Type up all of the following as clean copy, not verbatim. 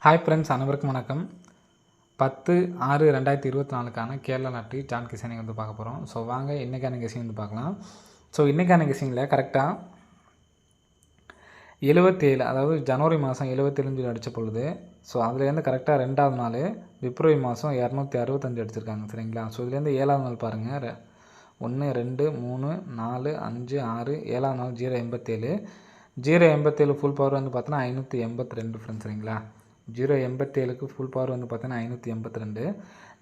Hi friends, அனைவருக்கும் வணக்கம். 10/6/2024க்கான Kerala lottery John கிசானிங் வந்து பார்க்க போகிறோம். ஸோ வாங்க இன்றைக்கான கெஸிங் வந்து பார்க்கலாம். ஸோ இன்றைக்கான கெஸிங்கில் கரெக்டாக 77, அதாவது ஜனவரி மாதம் 77 அடித்த பொழுது, ஸோ அதுலேருந்து கரெக்டாக 2வது நாள் பிப்ரவரி மாதம் 265 அடிச்சிருக்காங்க. சரிங்களா? ஸோ இதுலேருந்து 7வது நாள் பாருங்கள், 1 2 3 4 5 6 7வது நாள் 087. 087 ஃபுல் பவர் வந்து பார்த்தோன்னா 582 ஃப்ரெண்ட்ஸ். சரிங்களா? 087க்கு ஃபுல் பவர் வந்து பார்த்தீங்கன்னா 582.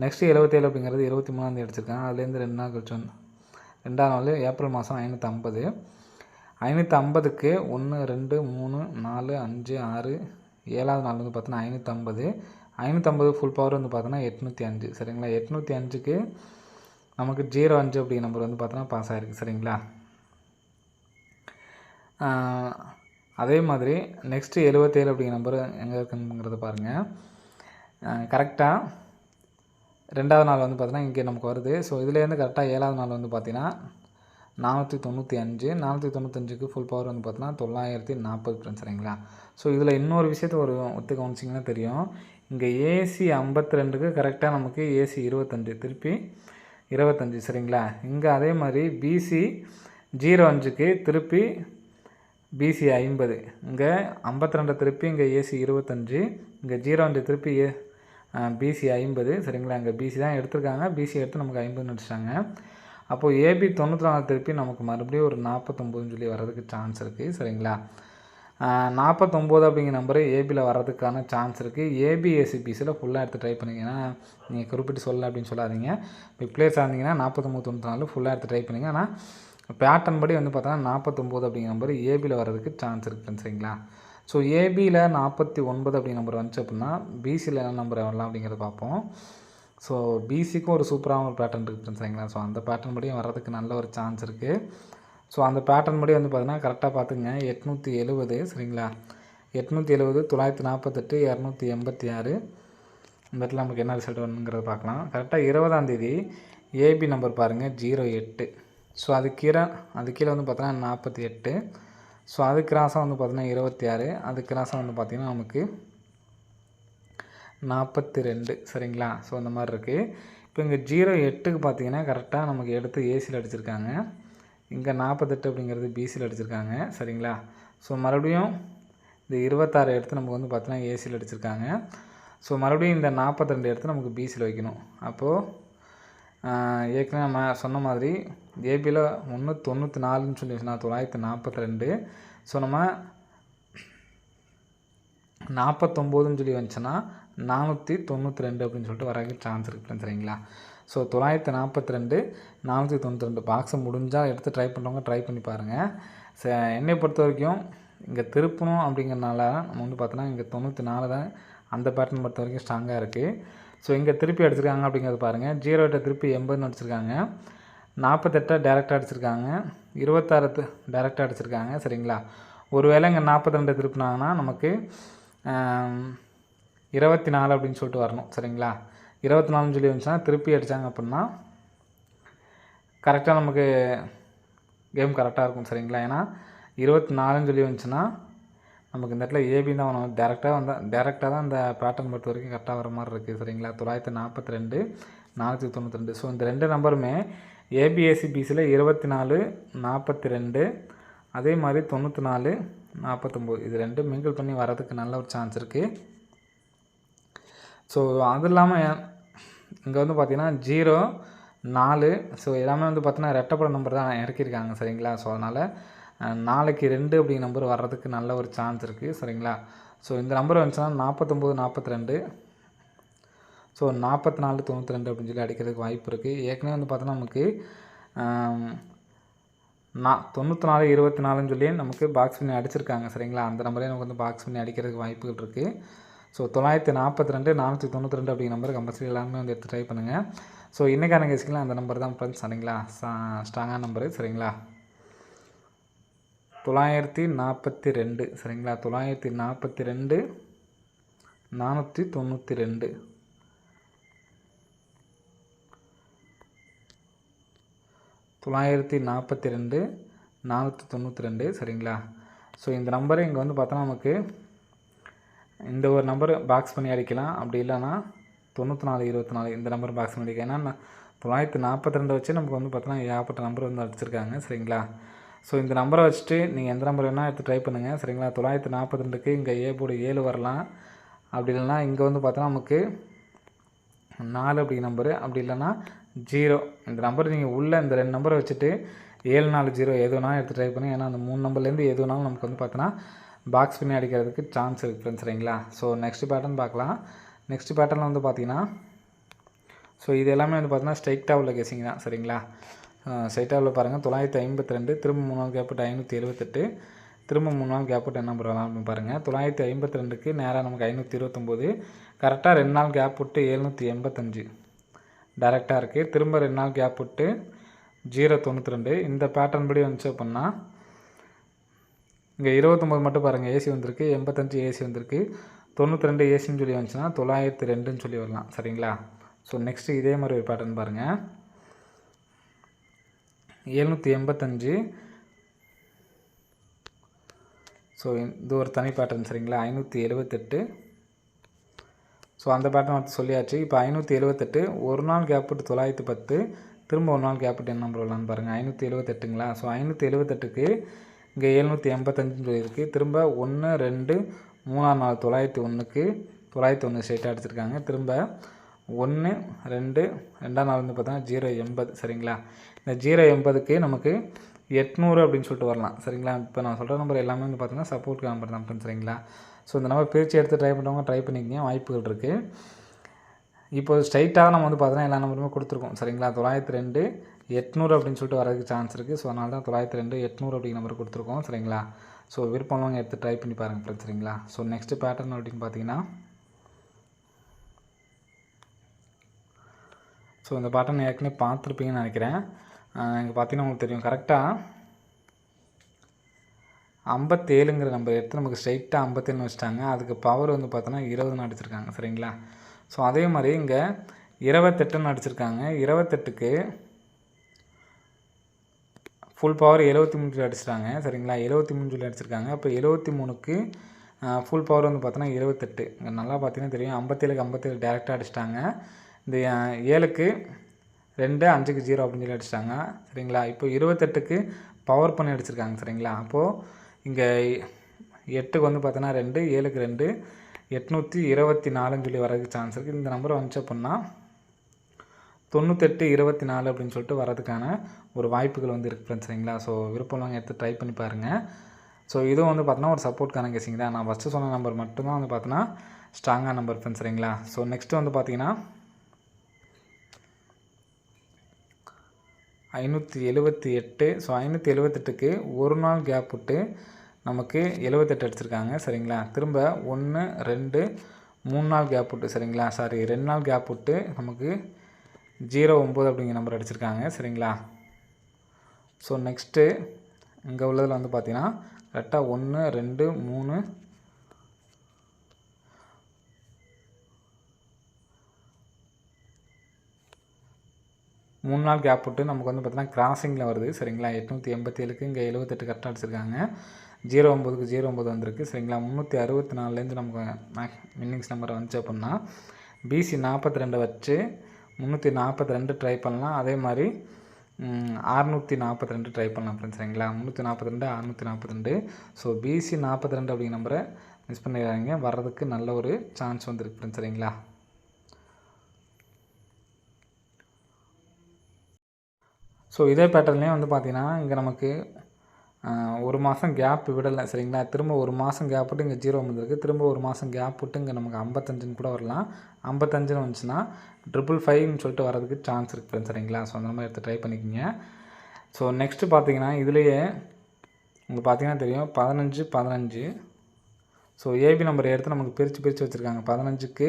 நெக்ஸ்ட்டு 77 அப்படிங்கிறது 23ஆம் அடிச்சிருக்காங்க. அதுலேருந்து 2 நாள் கழிச்சு 2வது நாள் ஏப்ரல் மாதம் 550. 550க்கு 1 2 3 4 5 6 7வது நாள் வந்து பார்த்தோன்னா 550. 550 ஃபுல் பவர் வந்து பார்த்தோன்னா 805. சரிங்களா? 805க்கு நமக்கு 05 அப்படிங்கிற நம்பர் வந்து பார்த்தோன்னா பாஸ் ஆகிருக்கு. சரிங்களா? அதே மாதிரி நெக்ஸ்ட்டு 77 அப்படிங்கிற நம்பர் எங்கே இருக்குங்கிறத பாருங்கள். கரெக்டாக 2வது நாள் வந்து பார்த்தீங்கன்னா இங்கே நமக்கு வருது. ஸோ இதுலேருந்து கரெக்டாக 7வது நாள் வந்து பார்த்தீங்கன்னா 495. 495க்கு ஃபுல் பவர் வந்து பார்த்தீங்கன்னா 940 ஃப்ரெண்ட்ஸ். சரிங்களா? ஸோ இதில் இன்னொரு விஷயத்தை ஒத்து கவனிச்சிங்கன்னா தெரியும். இங்கே ஏசி 52க்கு கரெக்டாக நமக்கு ஏசி 25, திருப்பி 25. சரிங்களா? இங்கே அதே மாதிரி பிசி 05க்கு திருப்பி பிசி 50. இங்கே 52 திருப்பி இங்கே ஏசி 25, இங்கே 05 திருப்பி பிசி 50. சரிங்களா? இங்கே பிசி தான் எடுத்திருக்காங்க, பிசி எடுத்து நமக்கு 50 அடிச்சிட்டாங்க. அப்போது ஏபி 94 திருப்பி நமக்கு மறுபடியும் ஒரு 49 சொல்லி வர்றதுக்கு சான்ஸ் இருக்குது. சரிங்களா? 49 அப்படிங்கிற நம்பரு ஏபியில் வர்றதுக்கான சான்ஸ் இருக்குது. ஏபி ஏசிபிசியில் ஃபுல்லாக எடுத்து ட்ரை பண்ணிங்கன்னா, நீங்கள் குறிப்பிட்டு சொல்லலை அப்படின்னு சொல்லாதீங்க. இப்போ பிளேஸ் ஆனீங்கன்னா 49 94 ஃபுல்லாக எடுத்து ட்ரை பண்ணிங்க. ஆனால் பேட்டர்ன் படி வந்து பார்த்தோன்னா 49 அப்படிங்கிற நம்பர் ஏபியில் வர்றதுக்கு சான்ஸ் இருக்குது. சரிங்களா? ஸோ ஏபியில் 49 அப்படிங்கிற நம்பர் வந்துச்சு அப்படின்னா பிசியில் என்ன நம்பர் வரலாம் அப்படிங்கிறத பார்ப்போம். ஸோ பிசிக்கும் ஒரு சூப்பரான ஒரு பேட்டர்ன் இருக்குது. சரிங்களா? ஸோ அந்த பேட்டர்ன் படியும் வர்றதுக்கு நல்ல ஒரு சான்ஸ் இருக்குது. ஸோ அந்த பேட்டர்ன் படி வந்து பார்த்தீங்கன்னா கரெக்டாக பார்த்துங்க, 870. சரிங்களா? 870, 948, 286. இந்த இடத்துல நமக்கு என்ன ரிசல்ட் வரணுங்கிறத பார்க்கலாம். கரெக்டாக 20ஆம் தேதி ஏபி நம்பர் பாருங்கள், 08. ஸோ அது கீழே வந்து பார்த்தோன்னா 48. ஸோ அது கிராஸாக வந்து பார்த்தீங்கன்னா 26. அது கிராஸாக வந்து பார்த்திங்கன்னா நமக்கு 42. சரிங்களா? ஸோ இந்த மாதிரி இருக்குது. இப்போ இங்கே 08க்கு பார்த்தீங்கன்னா கரெக்டாக நமக்கு எடுத்து ஏசியில் அடிச்சிருக்காங்க. இங்கே 48 அப்படிங்கிறது பிசியில் அடிச்சிருக்காங்க. சரிங்களா? ஸோ மறுபடியும் இந்த 26 எடுத்து நமக்கு வந்து பார்த்தீங்கன்னா ஏசியில் அடிச்சிருக்காங்க. ஸோ மறுபடியும் இந்த 42 எடுத்து நமக்கு பிசியில் வைக்கணும். அப்போது ஏற்கனவே நம்ம சொன்ன மாதிரி ஏபியில் 194ன்னு சொல்லி வச்சுன்னா 942. ஸோ நம்ம 49ன்னு சொல்லி வந்துச்சுன்னா 492 அப்படின்னு சொல்லிட்டு வரக்கு சான்ஸ் இருக்குது. சரிங்களா? ஸோ 942, 492 பாக்ஸை முடிஞ்சால் எடுத்து ட்ரை பண்ணுறவங்க ட்ரை பண்ணி பாருங்கள். என்னை பொறுத்த வரைக்கும் இங்கே திருப்பணும் அப்படிங்கிறனால நம்ம வந்து பார்த்தோன்னா இங்கே 94 தான் அந்த பேட்டர்ன் பொறுத்த வரைக்கும் ஸ்ட்ராங்காக இருக்குது. ஸோ இங்கே திருப்பி அடிச்சிருக்காங்க அப்படிங்கிறது பாருங்கள். 08 திருப்பி 80 அடிச்சிருக்காங்க. 48 டேரெக்டாக அடிச்சிருக்காங்க. 26 டேரெக்டாக அடிச்சிருக்காங்க. சரிங்களா? ஒருவேளை இங்கே 42 திருப்பினாங்கன்னா நமக்கு 24 அப்படின்னு சொல்லிட்டு வரணும். சரிங்களா? 24 சொல்லி வந்துச்சுன்னா திருப்பி அடித்தாங்க அப்படின்னா கரெக்டாக நமக்கு கேம் கரெக்டாக இருக்கும். சரிங்களா? ஏன்னா 24ன்னு சொல்லி வந்துச்சுன்னா நமக்கு இந்த இடத்துல ஏபி தான் வரும். டேரெக்டாக தான் இந்த பேட்டர்ன் பொறுத்த வரைக்கும் கரெக்டாக வர மாதிரி இருக்குது. சரிங்களா? 942, 492. ஸோ இந்த ரெண்டு நம்பருமே ஏபிஎஸ்சி பிசியில் 24, 42, அதே மாதிரி 94, 49 இது ரெண்டும் மிங்கிள் பண்ணி வர்றதுக்கு நல்ல ஒரு சான்ஸ் இருக்குது. ஸோ அது இல்லாமல் இங்கே வந்து பார்த்திங்கன்னா 0, 4. ஸோ எல்லாமே வந்து பார்த்தீங்கன்னா ரெட்டப்பட நம்பர் தான் இறக்கியிருக்காங்க. சரிங்களா? ஸோ அதனால் நாளைக்கு 2 அப்படிங்கிற நம்பர் வர்றதுக்கு நல்ல ஒரு சான்ஸ் இருக்குது. சரிங்களா? ஸோ இந்த நம்பர் வந்துச்சுன்னா 49, 42, ஸோ 44, 92 அப்படின்னு சொல்லி அடிக்கிறதுக்கு வாய்ப்பு இருக்குது. ஏற்கனவே வந்து பார்த்தோன்னா நமக்கு 94, 24ன்னு சொல்லி நமக்கு பாக்ஸ் பண்ணி அடிச்சிருக்காங்க. சரிங்களா? அந்த நம்பரே நமக்கு வந்து பாக்ஸ் பண்ணி அடிக்கிறதுக்கு வாய்ப்புகள் இருக்குது. ஸோ 942, 492 அப்படிங்கிற நம்பர் கம்பல்சரி எல்லாருமே வந்து எடுத்து ட்ரை பண்ணுங்கள். ஸோ இன்றைக்கான கேஸ்க்கலாம் அந்த நம்பர் தான் ஃப்ரெண்ட்ஸ். சரிங்களா? ஸ்ட்ராங்கான நம்பரு. சரிங்களா? 942. சரிங்களா? 942, 492. 942, 492. சரிங்களா? ஸோ இந்த நம்பரு இங்கே வந்து பார்த்தோன்னா நமக்கு இந்த ஒரு நம்பர் பாக்ஸ் பண்ணி அடிக்கலாம். அப்படி இல்லைன்னா 94 24 இந்த நம்பர் பாக்ஸ் பண்ணி அடிக்கலாம். ஏன்னா 942 வச்சு நமக்கு வந்து பார்த்தீங்கன்னா ஏகப்பட்ட நம்பர் வந்து அடிச்சிருக்காங்க. சரிங்களா? ஸோ இந்த நம்பரை வச்சுட்டு நீங்கள் எந்த நம்பர் வேணால் எடுத்து ட்ரை பண்ணுங்கள். சரிங்களா? 942க்கு இங்கே ஏ போர்டு 7 வரலாம். அப்படி இல்லைன்னா இங்கே வந்து பார்த்தோன்னா நமக்கு 4 அப்படிங்கிற நம்பரு, அப்படி இல்லைன்னா 0 இந்த நம்பர் நீங்கள் உள்ள இந்த 2 நம்பரை வச்சுட்டு 740 எது வேணாலும் எடுத்து ட்ரை பண்ணுங்கள். ஏன்னா அந்த 3 நம்பர்லேருந்து எது வேணாலும் நமக்கு வந்து பார்த்தோன்னா பாக்ஸ் பண்ணி அடிக்கிறதுக்கு சான்ஸ் இருக்குது ஃப்ரெண்ட்ஸ். சரிங்களா? ஸோ நெக்ஸ்ட் பேட்டர்ன் பார்க்கலாம். நெக்ஸ்ட் பேட்டர்னில் வந்து பார்த்தீங்கன்னா ஸோ இது எல்லாமே வந்து பார்த்தீங்கன்னா ஸ்ட்ரைட்டாக உள்ள கெஸிங் தான். சரிங்களா? ஸ்ட்ரைட்டாக உள்ள பாருங்கள் 952 திரும்ப 3 நாள் கேப் விட்டு 578 திரும்ப 3 நாள் கேப் விட்டு என்ன நம்பர் வரலாம் பாருங்கள். 952க்கு நேராக நமக்கு 529 கரெக்டாக 2 நாள் கேப் விட்டு 785 டேரெக்டாக இருக்குது. திரும்ப 2 நாள் கேப் விட்டு 092 இந்த பேட்டர்ன் படி வந்துச்சு அப்படின்னா இங்கே 29 மட்டும் பாருங்கள் ஏசி வந்திருக்கு, 85 ஏசி வந்திருக்கு, 92 ஏசின்னு சொல்லி வந்துச்சுன்னா 902ன்னு சொல்லி வரலாம். சரிங்களா? ஸோ நெக்ஸ்ட்டு இதே மாதிரி ஒரு பேட்டர்ன் பாருங்கள். 785 ஸோ இது ஒரு தனி பேட்டர்ன். சரிங்களா? 578 ஸோ அந்த பேட்டர்ன் வந்து சொல்லியாச்சு. இப்போ 578 ஒரு நாள் கேப் விட்டு 910 திரும்ப ஒரு நாள் கேப் விட்டு என்ன நம்பர் வரலான்னு பாருங்கள். 578ங்களா? ஸோ 578க்கு இங்கே 785 சொல்லியிருக்கு. திரும்ப 1 2 3 4 901க்கு 901 ஸ்ட்ரைட்டாக அடிச்சிருக்காங்க. திரும்ப 1 2 2ஆம் நாள் வந்து பார்த்தா 080. சரிங்களா? இந்த 080க்கு நமக்கு 800 அப்படின்னு சொல்லிட்டு வரலாம். சரிங்களா? இப்போ நான் சொல்கிற நம்பர் எல்லாமே வந்து பார்த்தீங்கன்னா சப்போர்ட் நம்பர் தான். சரிங்களா? ஸோ இந்த நம்பர் பிரித்து எடுத்து ட்ரை பண்ணுறவங்க ட்ரை பண்ணிக்கிங்க, வாய்ப்புகள் இருக்குது. இப்போ ஸ்ட்ரைட்டாக நம்ம வந்து பார்த்தீங்கன்னா எல்லா நம்பருமே கொடுத்துருக்கோம். சரிங்களா? 902 800 அப்படின்னு சொல்லிட்டு வரதுக்கு சான்ஸ் இருக்குது. ஸோ அதனால தான் 902 800 அப்படிங்கிற நம்பர் கொடுத்துருக்கோம். சரிங்களா? ஸோ விருப்பம்லாம் எடுத்து ட்ரை பண்ணி பாருங்கள் ஃப்ரெண்ட்ஸ். சரிங்களா? ஸோ நெக்ஸ்ட்டு பேட்டர்ன் அப்படின்னு பார்த்தீங்கன்னா ஸோ இந்த பேட்டர்ன் ஏற்கனவே பார்த்துருப்பீங்கன்னு நினைக்கிறேன். இங்கே பார்த்தீங்கன்னா உங்களுக்கு தெரியும் கரெக்டாக 57ங்கிற நம்பர் எடுத்து நமக்கு ஸ்ட்ரைட்டாக 57 வச்சுட்டாங்க. அதுக்கு பவர் வந்து பார்த்தோன்னா 20ன்னு அடிச்சிருக்காங்க. சரிங்களா? ஸோ அதே மாதிரி இங்கே 28ன்னு அடிச்சிருக்காங்க. 28க்கு ஃபுல் பவர் 73 சொல்லி அடிச்சிட்டாங்க. சரிங்களா? 73 சொல்லி அடிச்சிருக்காங்க. அப்போ 73க்கு ஃபுல் பவர் வந்து பார்த்தோன்னா 28. இங்கே நல்லா பார்த்தீங்கன்னா தெரியும் 57க்கு 57 டேரெக்டாக அடிச்சிட்டாங்க. இந்த 7க்கு 2 5க்கு 0 அப்படின்னு சொல்லி அடிச்சிட்டாங்க. சரிங்களா? இப்போ 28க்கு பவர் பண்ணி அடிச்சிருக்காங்க. சரிங்களா? அப்போது இங்கே 8க்கு வந்து பார்த்தோன்னா 2 7க்கு 2 824ன்னு சொல்லி வரதுக்கு சான்ஸ் இருக்குது. இந்த நம்பர் வந்துச்சு அப்படின்னா 98 24 அப்படின்னு சொல்லிட்டு வரதுக்கான ஒரு வாய்ப்புகள் வந்து இருக்குது ஃப்ரெண்ட்ஸ். சரிங்களா? ஸோ விருப்பம்லாம் எடுத்து ட்ரை பண்ணி பாருங்கள். ஸோ இதுவும் வந்து பார்த்தோன்னா ஒரு சப்போர்ட்கான கெஸிங் தான். நான் ஃபஸ்ட்டு சொன்ன நம்பர் மட்டும்தான் வந்து பார்த்தோன்னா ஸ்ட்ராங்கான நம்பர் ஃப்ரெண்ட்ஸ். சரிங்களா? ஸோ நெக்ஸ்ட்டு வந்து பார்த்தீங்கன்னா 578 ஸோ 578க்கு ஒரு நாள் கேப் விட்டு நமக்கு 78 அடிச்சிருக்காங்க. சரிங்களா? திரும்ப 1 2 3 நாள் கேப் விட்டு சரிங்களா 2 நாள் கேப் விட்டு நமக்கு 09 அப்படிங்கிற நம்பர் அடிச்சிருக்காங்க. சரிங்களா? ஸோ நெக்ஸ்ட்டு இங்கே உள்ளதில் வந்து பார்த்தீங்கன்னா கரெக்டாக 1 2 3 3 நாள் கேப் விட்டு நமக்கு வந்து பார்த்தீங்கன்னா கிராசிங்கில் வருது. சரிங்களா? 887க்கு இங்கே 78 கரெக்டாக அடிச்சிருக்காங்க. 09க்கு 09 வந்திருக்கு. சரிங்களா? 364லேருந்து நமக்கு வின்னிங்ஸ் நம்பர் வந்துச்சு அப்படின்னா பிசி 42 வச்சு 342 ட்ரை பண்ணலாம். அதே மாதிரி 642 ட்ரை பண்ணலாம் ஃப்ரெண்ட்ஸ். சரிங்களா? 342 642 ஸோ பிசி 42 அப்படிங்கிற நம்பரை மிஸ் பண்ணிடுறாங்க. வர்றதுக்கு நல்ல ஒரு சான்ஸ் வந்துருக்கு ஃப்ரெண்ட்ஸ். சரிங்களா? ஸோ இதே பேட்டர்ன்லேயும் வந்து பார்த்திங்கன்னா இங்கே நமக்கு ஒரு மாதம் கேப் விடலை. சரிங்களா? திரும்ப ஒரு மாதம் கேப் விட்டு இங்கே 0 வந்துருக்கு. திரும்ப ஒரு மாதம் கேப் விட்டு இங்கே நமக்கு 55ன்னு கூட வரலாம். 55ன்னு வந்துச்சுன்னா 555ன்னு சொல்லிட்டு வரதுக்கு சான்ஸ் இருக்குது ஃப்ரெண்ட்ஸ். சரிங்களா? ஸோ அந்த மாதிரி எடுத்து ட்ரை பண்ணிக்கோங்க. ஸோ நெக்ஸ்ட்டு பார்த்தீங்கன்னா இதுலேயே உங்களுக்கு பார்த்தீங்கன்னா தெரியும் 15 15 ஸோ ஏபி நம்பர் எடுத்து நமக்கு பிரித்து வச்சுருக்காங்க. 15க்கு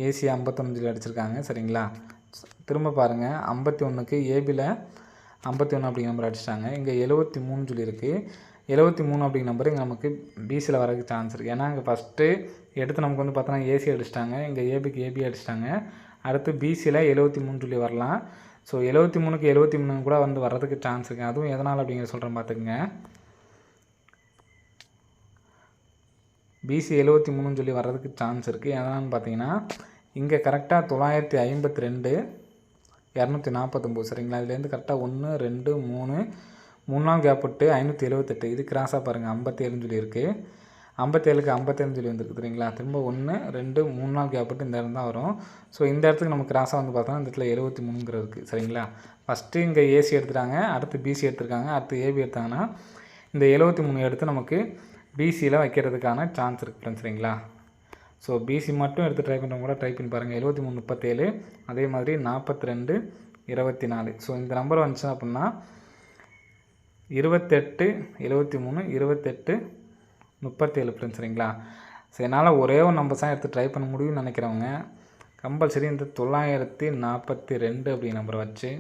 ஏசி 51 அடிச்சிருக்காங்க. சரிங்களா? திரும்ப பாருங்கள் 51க்கு ஏபியில் 51 அப்படிங்கிற நம்பர் அடிச்சிட்டாங்க. இங்கே 73 சொல்லியிருக்கு. 73 அப்படிங்கிற நம்பர் இங்கே நமக்கு பிசியில் வரதுக்கு சான்ஸ் இருக்குது. ஏன்னா இங்கே ஃபஸ்ட்டு எடுத்து நமக்கு வந்து பார்த்தோன்னா ஏசி அடிச்சிட்டாங்க. இங்கே ஏபிக்கு ஏபி அடிச்சிட்டாங்க. அடுத்து பிசியில் 73 சொல்லி வரலாம். ஸோ 73க்கு 73 கூட வந்து வர்றதுக்கு சான்ஸ் இருக்குது. அதுவும் எதனால் அப்படிங்கிற சொல்கிறேன் பார்த்துக்குங்க. பிசி 73ன்னு சொல்லி வர்றதுக்கு சான்ஸ் இருக்குது. எதனான்னு பார்த்தீங்கன்னா இங்கே கரெக்டாக 952 249 சரிங்களா. இதுலேருந்து கரெக்டாக 1 2 3 3 கேப் விட்டு 578 இது கிராஸாக பாருங்கள் 57ன்னு சொல்லியிருக்கு. 57க்கு 57ன்னு சொல்லி வந்துருக்கு சரிங்களா. திரும்ப 1 2 3 கேப் விட்டு இந்த இடம் தான் வரும். ஸோ இந்த இடத்துக்கு நம்ம கிராஸாக வந்து பார்த்தோம்னா இந்த இடத்துல 73ங்கிறது இருக்குது சரிங்களா. ஃபஸ்ட்டு இங்கே ஏசி எடுத்துட்டாங்க, அடுத்து பிசி எடுத்துருக்காங்க, அடுத்து ஏபி எடுத்தாங்கன்னா இந்த 73 எடுத்து நமக்கு பிசியில் வைக்கிறதுக்கான சான்ஸ் இருக்குது சரிங்களா. ஸோ பிசி மட்டும் எடுத்து ட்ரை பண்ணுறவங்க கூட ட்ரை பண்ணி பாருங்கள். 73 37 அதே மாதிரி 42 24. ஸோ இந்த நம்பர் வந்துச்சு அப்படின்னா 28 73 28 37 ஃப்ரெண்ட்ஸ் சரிங்களா. ஸோ என்னால் ஒரே ஒரு நம்பர்ஸ் தான் எடுத்து ட்ரை பண்ண முடியும்னு நினைக்கிறவங்க கம்பல்சரி இந்த 942 அப்படி நம்பரை வச்சு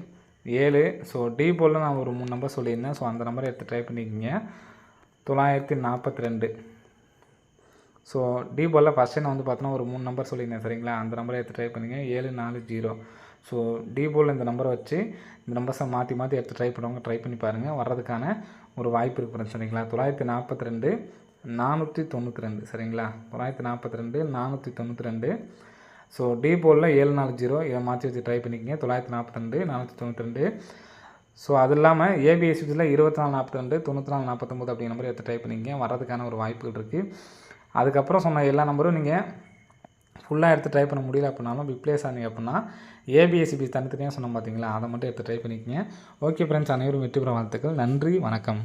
7. ஸோ டி போலில் நான் ஒரு 3 நம்பர் சொல்லியிருந்தேன். ஸோ அந்த நம்பரை எடுத்து ட்ரை பண்ணிக்கிங்க 942. ஸோ டி போலில் ஃபஸ்ட்டு நான் வந்து பார்த்தோன்னா ஒரு 3 நம்பர் சொல்லியிருந்தேன் சரிங்களா. அந்த நம்பரை எடுத்து ட்ரை பண்ணிங்க 740. ஸோ டி போலில் இந்த நம்பரை வச்சு இந்த நம்பர்ஸை மாற்றி மாற்றி எடுத்து ட்ரை பண்ணுறவங்க ட்ரை பண்ணி பாருங்கள். வர்றதுக்கான ஒரு வாய்ப்பு இருக்குது சரிங்களா. 942 492 சரிங்களா. 942 492. ஸோ டி போலில் 740 இதை மாற்றி வச்சு ட்ரை பண்ணிக்கங்க 942 492. ஸோ அது இல்லாமல் ஏபிஎஸ்சியில் 2442 9449 அப்படிங்கிற நம்பர் எடுத்து ட்ரை பண்ணிக்கங்க. வர்றதுக்கான ஒரு வாய்ப்புகள் இருக்குது. அதுக்கப்புறம் சொன்ன எல்லா நம்பரும் நீங்கள் ஃபுல்லாக எடுத்து ட்ரை பண்ண முடியல அப்படின்னாலும் ரிப்ளேஸ் ஆனீங்க அப்படின்னா ஏபிஎஸ்சிபி தனித்தனியாக சொன்னோம் பார்த்தீங்களா, அதை மட்டும் எடுத்து ட்ரை பண்ணிக்கங்க. ஓகே ஃப்ரெண்ட்ஸ், அனைவரும் வெற்றி பெற வாழ்த்துக்கள். நன்றி, வணக்கம்.